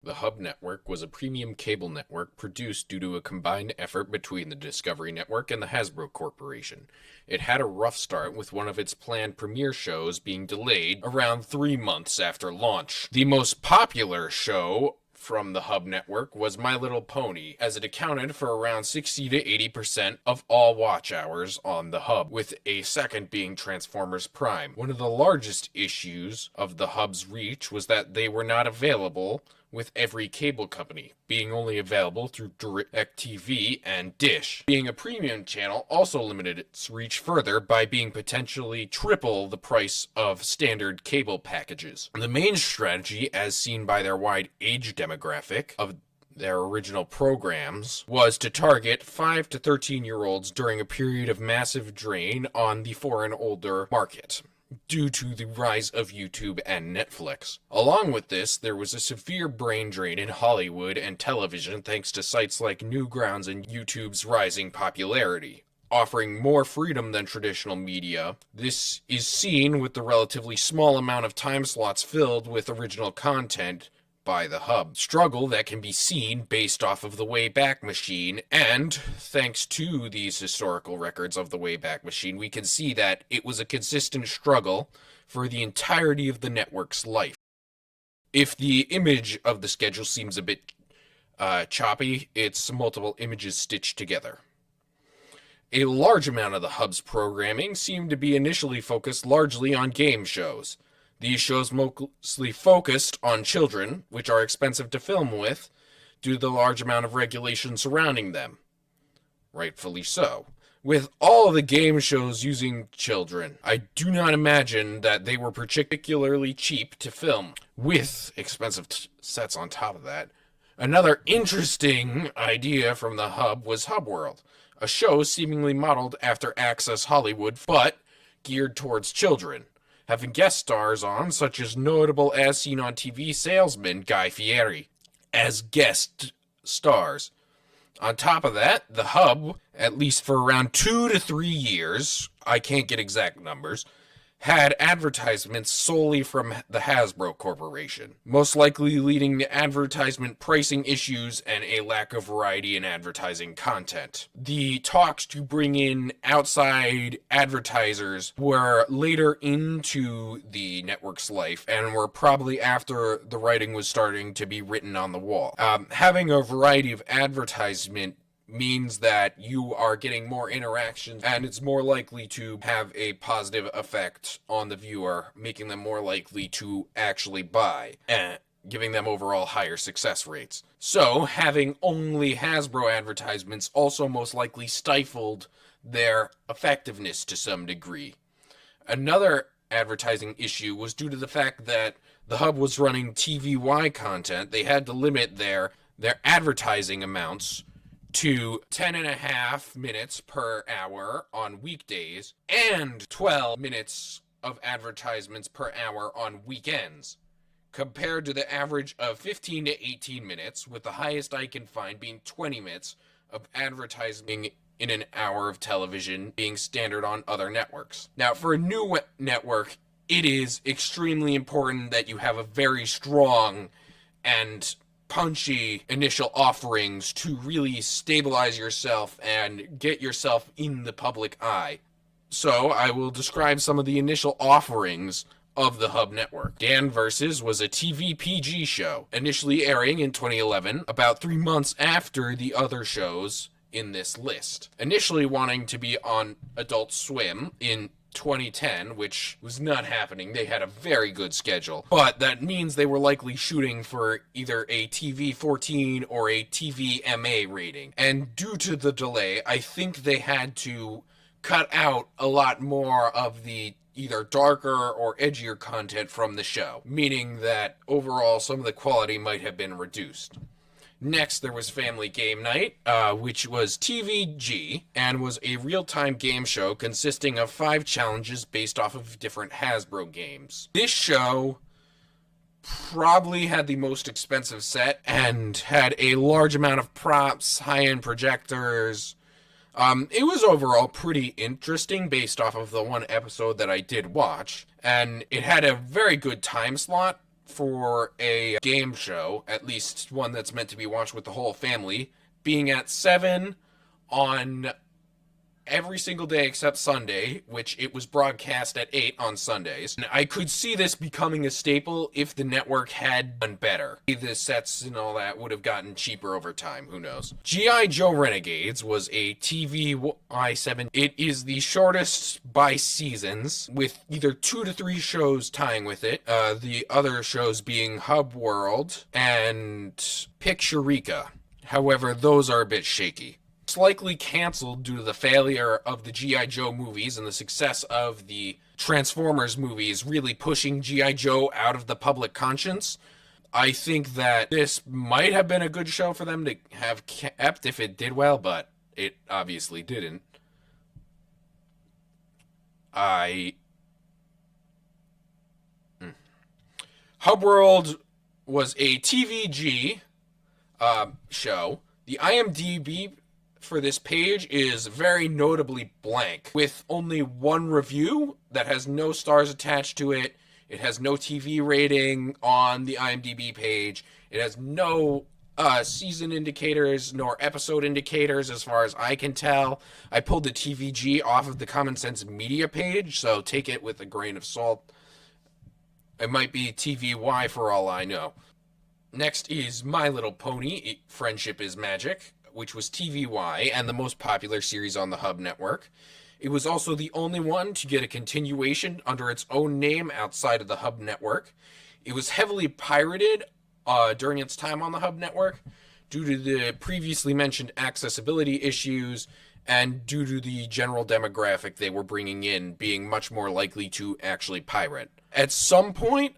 The Hub Network was a premium cable network produced due to a combined effort between the Discovery Network and the Hasbro Corporation. It had a rough start, with one of its planned premiere shows being delayed around 3 months after launch. The most popular show from the Hub Network was My Little Pony, as it accounted for around 60 to 80% of all watch hours on the Hub, with a second being Transformers Prime. One of the largest issues of the Hub's reach was that they were not available with every cable company, being only available through DirecTV and Dish. Being a premium channel also limited its reach further by being potentially triple the price of standard cable packages. The main strategy, as seen by their wide age demographic of their original programs, was to target 5 to 13-year-olds during a period of massive drain on the 4 and older market, due to the rise of YouTube and Netflix. Along with this, there was a severe brain drain in Hollywood and television thanks to sites like Newgrounds and YouTube's rising popularity. Offering more freedom than traditional media, this is seen with the relatively small amount of time slots filled with original content by the Hub. Struggle that can be seen based off of the Wayback Machine, and thanks to these historical records of the Wayback Machine, we can see that it was a consistent struggle for the entirety of the network's life. If the image of the schedule seems a bit choppy, it's multiple images stitched together. A large amount of the Hub's programming seemed to be initially focused largely on game shows. These shows mostly focused on children, which are expensive to film with due to the large amount of regulation surrounding them. Rightfully so. With all of the game shows using children, I do not imagine that they were particularly cheap to film, with expensive sets on top of that. Another interesting idea from the Hub was Hub World, a show seemingly modeled after Access Hollywood, but geared towards children, having guest stars on, such as notable as seen on TV salesman Guy Fieri, as guest stars. On top of that, the Hub, at least for around 2 to 3 years, I can't get exact numbers, had advertisements solely from the Hasbro Corporation, most likely leading to advertisement pricing issues and a lack of variety in advertising content. The talks to bring in outside advertisers were later into the network's life and were probably after the writing was starting to be written on the wall. Having a variety of advertisement means that you are getting more interactions, and it's more likely to have a positive effect on the viewer, making them more likely to actually buy, and giving them overall higher success rates. So, having only Hasbro advertisements also most likely stifled their effectiveness to some degree. Another advertising issue was due to the fact that the Hub was running TVY content. They had to limit their advertising amounts to 10.5 minutes per hour on weekdays and 12 minutes of advertisements per hour on weekends, compared to the average of 15 to 18 minutes, with the highest I can find being 20 minutes of advertising in an hour of television being standard on other networks. Now, for a new network, it is extremely important that you have a very strong and punchy initial offerings to really stabilize yourself and get yourself in the public eye. So I will describe some of the initial offerings of the Hub Network. Dan Versus was a TV PG show, initially airing in 2011, about 3 months after the other shows in this list. Initially wanting to be on Adult Swim in 2010, which was not happening. They had a very good schedule, but that means they were likely shooting for either a TV 14 or a TV MA rating. And due to the delay, I think they had to cut out a lot more of the either darker or edgier content from the show, meaning that overall some of the quality might have been reduced. Next, there was Family Game Night, which was TVG, and was a real-time game show consisting of 5 challenges based off of different Hasbro games. This show probably had the most expensive set and had a large amount of props, high-end projectors. It was overall pretty interesting based off of the one episode that I did watch, and it had a very good time slot for a game show, at least one that's meant to be watched with the whole family, being at 7 on every single day except Sunday, which it was broadcast at 8 on Sundays. And I could see this becoming a staple if the network had done better. The sets and all that would have gotten cheaper over time, who knows. G.I. Joe Renegades was a TVY7. It is the shortest by seasons, with either 2 to 3 shows tying with it, the other shows being Hub World and Picturica. However, those are a bit shaky. It's likely canceled due to the failure of the G.I. Joe movies and the success of the Transformers movies really pushing G.I. Joe out of the public conscience. I think that this might have been a good show for them to have kept if it did well, but it obviously didn't. Hubworld was a TVG show. The IMDb for this page is very notably blank, with only one review that has no stars attached to it. It has no TV rating on the IMDb page. It has no season indicators nor episode indicators as far as I can tell. I pulled the TVG off of the Common Sense Media page, so take it with a grain of salt. It might be TVY for all I know. Next is My Little Pony, Friendship is Magic, which was TVY and the most popular series on the Hub network. It was also the only one to get a continuation under its own name outside of the Hub network. It was heavily pirated during its time on the Hub network due to the previously mentioned accessibility issues and due to the general demographic they were bringing in being much more likely to actually pirate. At some point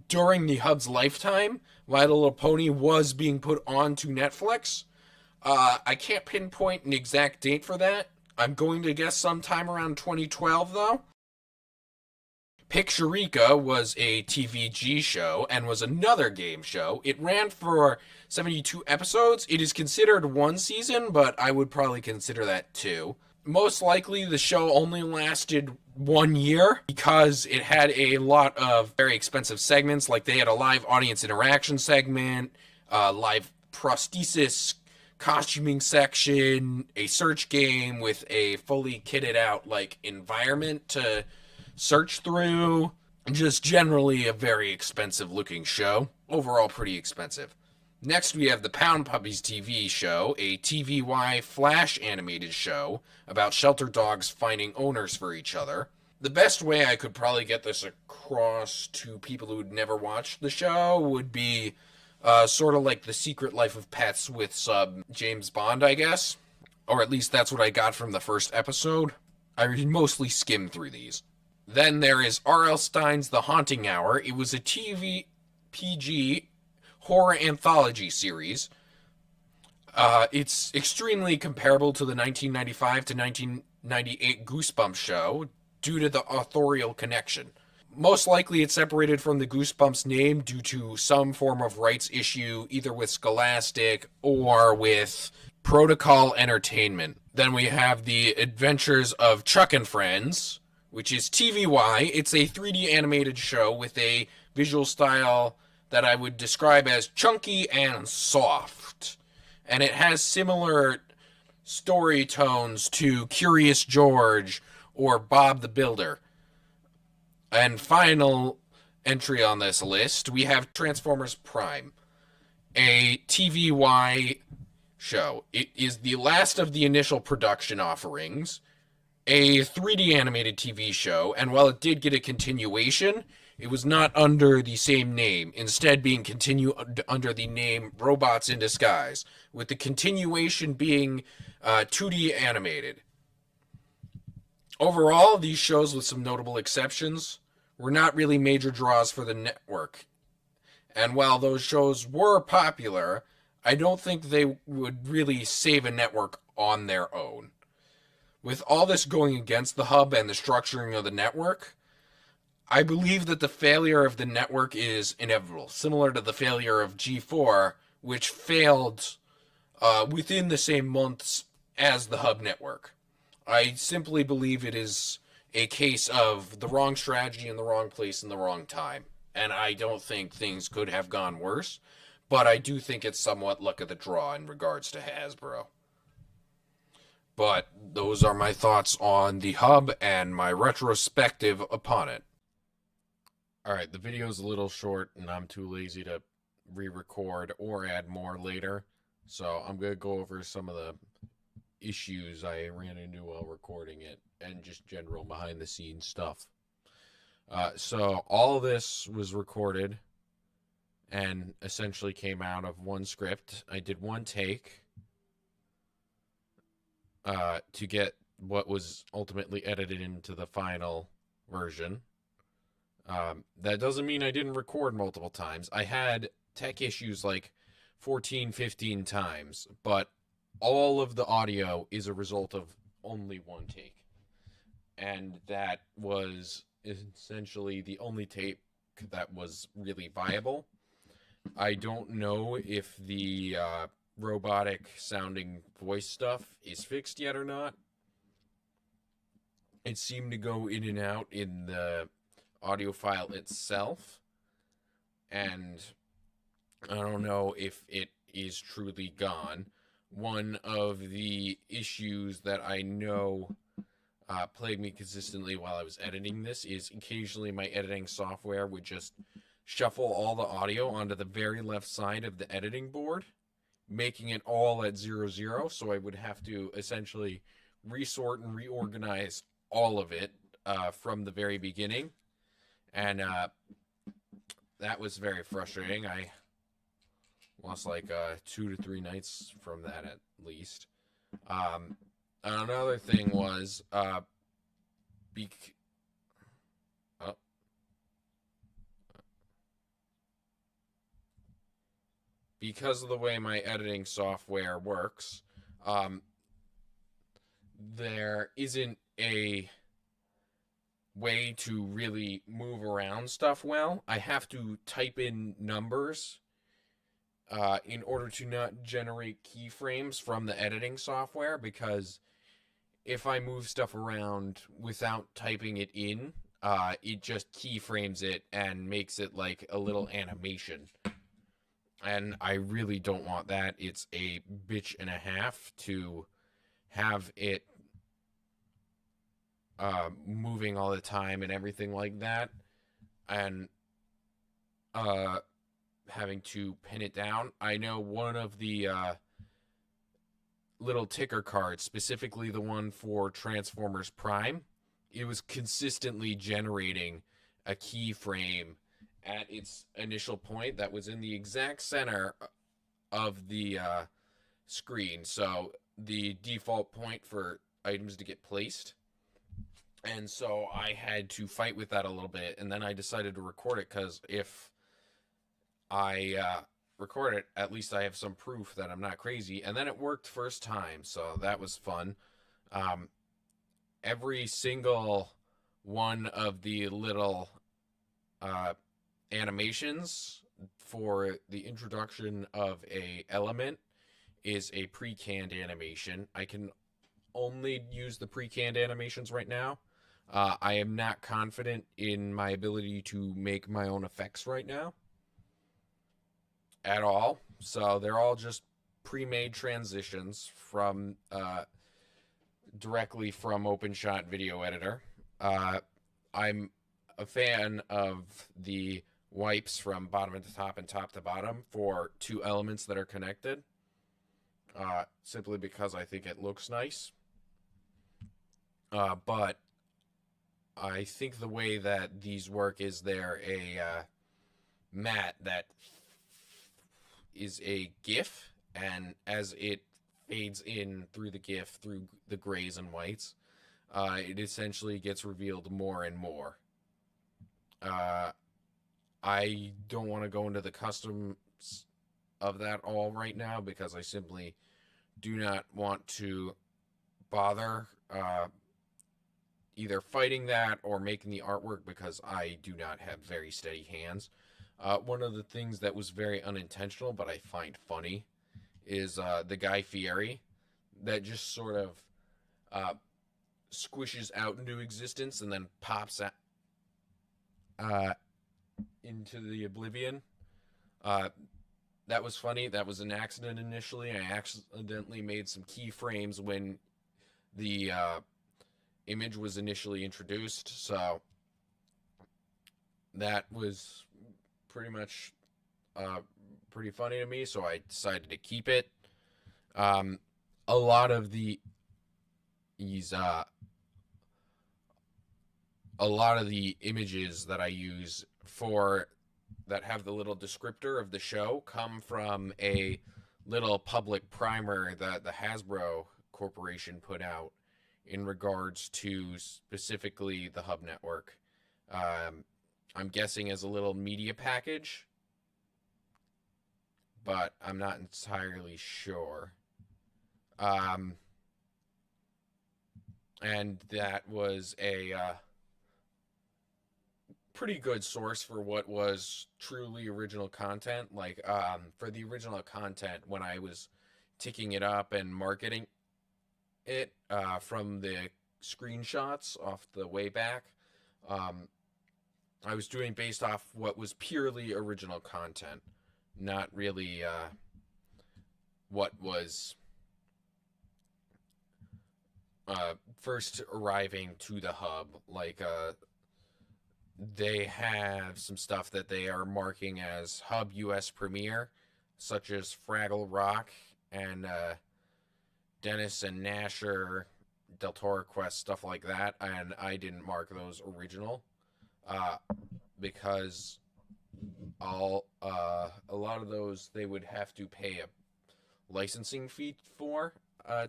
during the Hub's lifetime, My Little Pony was being put onto Netflix. I can't pinpoint an exact date for that. I'm going to guess sometime around 2012, though. Picturica was a TVG show and was another game show. It ran for 72 episodes. It is considered one season, but I would probably consider that two. Most likely, the show only lasted 1 year because it had a lot of very expensive segments. Like they had a live audience interaction segment, live prosthesis costuming section, a search game with a fully kitted out like environment to search through. Just generally a very expensive looking show. Overall pretty expensive. Next we have the Pound Puppies TV show, a TVY flash animated show about shelter dogs finding owners for each other. The best way I could probably get this across to people who'd never watched the show would be sort of like The Secret Life of Pets with James Bond, I guess. Or at least that's what I got from the first episode. I mostly skimmed through these. Then there is R.L. Stein's The Haunting Hour. It was a TV PG horror anthology series. It's extremely comparable to the 1995 to 1998 Goosebumps show due to the authorial connection. Most likely it's separated from the Goosebumps name due to some form of rights issue, either with Scholastic or with Protocol Entertainment. Then we have The Adventures of Chuck and Friends, which is TVY. It's a 3D animated show with a visual style that I would describe as chunky and soft. And it has similar story tones to Curious George or Bob the Builder. And final entry on this list, we have Transformers Prime, a TVY show. It is the last of the initial production offerings, a 3D animated TV show, and while it did get a continuation, it was not under the same name, instead being continued under the name Robots in Disguise, with the continuation being 2D animated. Overall, these shows, with some notable exceptions, were not really major draws for the network. And while those shows were popular, I don't think they would really save a network on their own. With all this going against the Hub and the structuring of the network, I believe that the failure of the network is inevitable, similar to the failure of G4, which failed within the same months as the Hub network. I simply believe it is a case of the wrong strategy in the wrong place in the wrong time. and I don't think things could have gone worse. But I do think it's somewhat luck of the draw in regards to Hasbro. But those are my thoughts on the hub and my retrospective upon it. All right, the video's a little short, and I'm too lazy to re-record or add more later. So I'm gonna go over some of the issues I ran into while recording it, and just general behind the scenes stuff. So all of this was recorded and essentially came out of one script. I did one take to get what was ultimately edited into the final version. That doesn't mean I didn't record multiple times. I had tech issues like 14, 15 times, but all of the audio is a result of only one take. And that was essentially the only tape that was really viable. I don't know if the robotic sounding voice stuff is fixed yet or not. It seemed to go in and out in the audio file itself, and I don't know if it is truly gone. One of the issues that I know plagued me consistently while I was editing this is occasionally my editing software would just shuffle all the audio onto the very left side of the editing board, making it all at 00. So I would have to essentially resort and reorganize all of it from the very beginning. And that was very frustrating. I lost like 2 to 3 nights from that at least. Another thing was oh, because of the way my editing software works, there isn't a way to really move around stuff well. I have to type in numbers in order to not generate keyframes from the editing software, because if I move stuff around without typing it in, it just keyframes it and makes it like a little animation. And I really don't want that. It's a bitch and a half to have it moving all the time and everything like that. And having to pin it down. I know one of the little ticker cards, specifically the one for Transformers Prime, it was consistently generating a keyframe at its initial point that was in the exact center of the screen. So the default point for items to get placed. And so I had to fight with that a little bit, and then I decided to record it because if I record it, at least I have some proof that I'm not crazy. And then it worked first time, so that was fun. Every single one of the little animations for the introduction of a element is a pre-canned animation. I can only use the pre-canned animations right now. I am not confident in my ability to make my own effects right now at all. So they're all just pre-made transitions from directly from OpenShot Video Editor. I'm a fan of the wipes from bottom to top and top to bottom for two elements that are connected, simply because I think it looks nice. But I think the way that these work is they're a mat that is a GIF, and as it fades in through the GIF, through the grays and whites, it essentially gets revealed more and more. I don't want to go into the customs of that all right now because I simply do not want to bother either fighting that or making the artwork because I do not have very steady hands. One of the things that was very unintentional but I find funny is the Guy Fieri that just sort of squishes out into existence and then pops out. into the oblivion. Uh, that was funny. That was an accident initially. I accidentally made some keyframes when the image was initially introduced, so that was pretty much uh, pretty funny to me. So I decided to keep it. Um, a lot of these a lot of the images that I use for that have the little descriptor of the show come from a little public primer that the Hasbro Corporation put out in regards to specifically the Hub Network. Um, I'm guessing as a little media package, but I'm not entirely sure. Um, and that was a pretty good source for what was truly original content. Like for the original content, when I was ticking it up and marketing it from the screenshots off the way back, um, I was doing based off what was purely original content, not really what was first arriving to the hub. Like they have some stuff that they are marking as Hub US Premiere, such as Fraggle Rock and Dennis and Nasher, Del Toro Quest, stuff like that. And I didn't mark those original uh, because a lot of those they would have to pay a licensing fee for,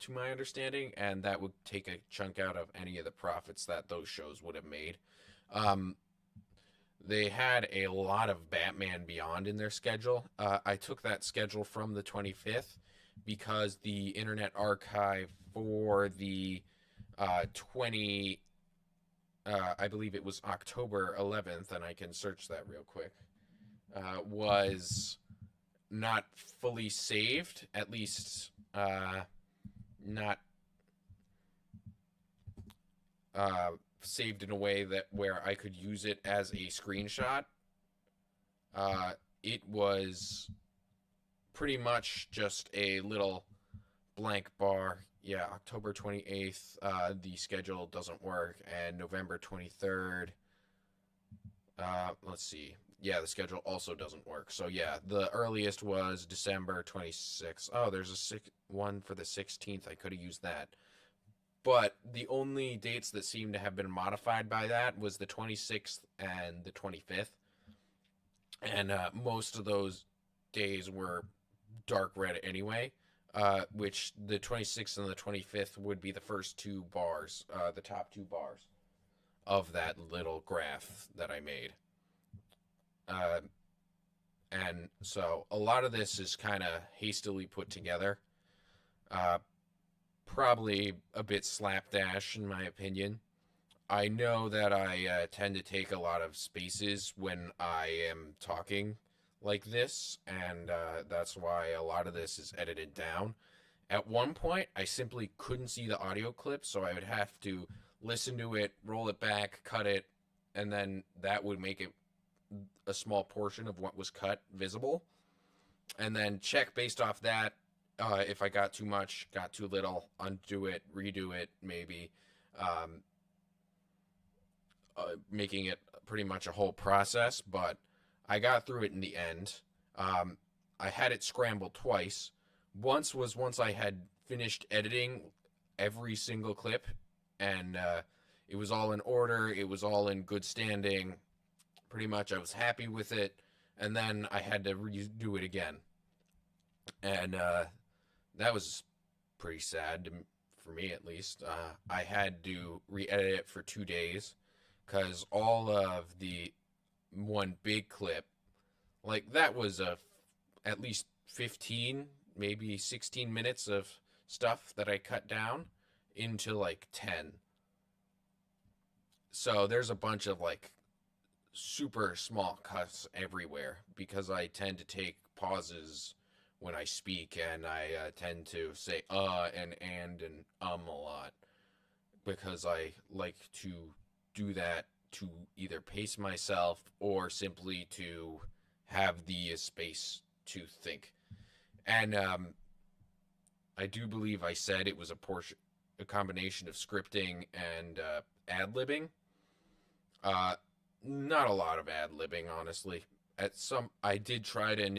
to my understanding, and that would take a chunk out of any of the profits that those shows would have made. Um, They had a lot of Batman Beyond in their schedule. I took that schedule from the 25th because the Internet Archive for the 20, I believe it was October 11th, and I can search that real quick, was not fully saved, at least not saved in a way that where I could use it as a screenshot. It was pretty much just a little blank bar. Yeah, October 28th, the schedule doesn't work, and November 23rd, let's see. Yeah, the schedule also doesn't work. So yeah, the earliest was December 26th. Oh, there's one for the 16th. I could have used that. But the only dates that seem to have been modified by that was the 26th and the 25th. And most of those days were dark red anyway, which the 26th and the 25th would be the first two bars, the top two bars of that little graph that I made. Uh, and so a lot of this is kind of hastily put together. Uh, Probably a bit slapdash, in my opinion. I know that I tend to take a lot of spaces when I am talking like this, and that's why a lot of this is edited down. At one point, I simply couldn't see the audio clip, so I would have to listen to it, roll it back, cut it, and then that would make it a small portion of what was cut visible. And then check based off that if I got too much, got too little, undo it, redo it, maybe. Um, Making it pretty much a whole process, but I got through it in the end. I had it scrambled twice. Once I had finished editing every single clip, and it was all in order. It was all in good standing. Pretty much, I was happy with it, and then I had to redo it again, and that was pretty sad for me at least. I had to re-edit it for 2 days because all of the one big clip, like that was at least 15, maybe 16 minutes of stuff that I cut down into like 10. So there's a bunch of like super small cuts everywhere because I tend to take pauses when I speak, and I tend to say and a lot because I like to do that to either pace myself or simply to have the space to think. And I do believe I said it was a combination of scripting and ad libbing. Uh, Not a lot of ad libbing, honestly. I did try to